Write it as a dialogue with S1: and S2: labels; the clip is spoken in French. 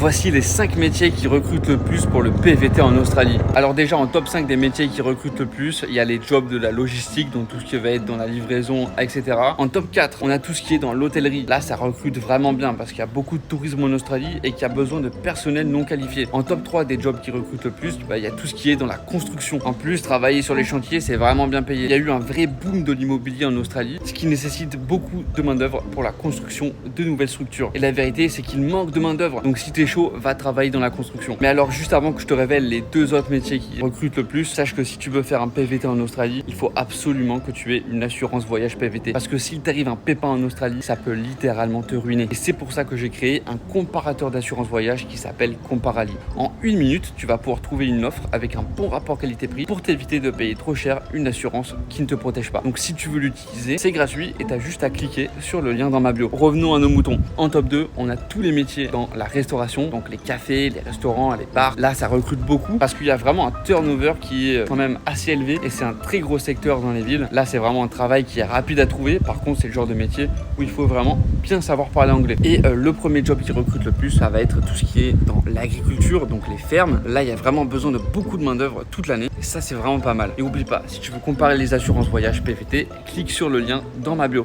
S1: Voici les 5 métiers qui recrutent le plus pour le PVT en Australie. Alors déjà en top 5 des métiers qui recrutent le plus, il y a les jobs de la logistique, donc tout ce qui va être dans la livraison, etc. En top 4, on a tout ce qui est dans l'hôtellerie. Là, ça recrute vraiment bien parce qu'il y a beaucoup de tourisme en Australie et qu'il y a besoin de personnel non qualifié. En top 3 des jobs qui recrutent le plus, il y a tout ce qui est dans la construction. En plus, travailler sur les chantiers, c'est vraiment bien payé. Il y a eu un vrai boom de l'immobilier en Australie, ce qui nécessite beaucoup de main-d'œuvre pour la construction de nouvelles structures. Et la vérité, c'est qu'il manque de main-d'œuvre. Donc si t'es chaud, va travailler dans la construction. Mais alors, juste avant que je te révèle les 2 autres métiers qui recrutent le plus, sache que si tu veux faire un PVT en Australie, il faut absolument que tu aies une assurance voyage PVT. Parce que s'il t'arrive un pépin en Australie, ça peut littéralement te ruiner. Et c'est pour ça que j'ai créé un comparateur d'assurance voyage qui s'appelle Comparali. En 1 minute, tu vas pouvoir trouver une offre avec un bon rapport qualité-prix pour t'éviter de payer trop cher une assurance qui ne te protège pas. Donc si tu veux l'utiliser, c'est gratuit et tu as juste à cliquer sur le lien dans ma bio. Revenons à nos moutons. En top 2, on a tous les métiers dans la restauration, donc les cafés, les restaurants, les bars. Là, ça recrute beaucoup parce qu'il y a vraiment un turnover qui est quand même assez élevé et c'est un très gros secteur dans les villes. Là, c'est vraiment un travail qui est rapide à trouver. Par contre, c'est le genre de métier où il faut vraiment bien savoir parler anglais. Et le premier job qui recrute le plus, ça va être tout ce qui est dans l'agriculture, donc les fermes. Là, il y a vraiment besoin de beaucoup de main-d'œuvre toute l'année et ça, c'est vraiment pas mal. Et oublie pas, si tu veux comparer les assurances voyage PVT, clique sur le lien dans ma bio.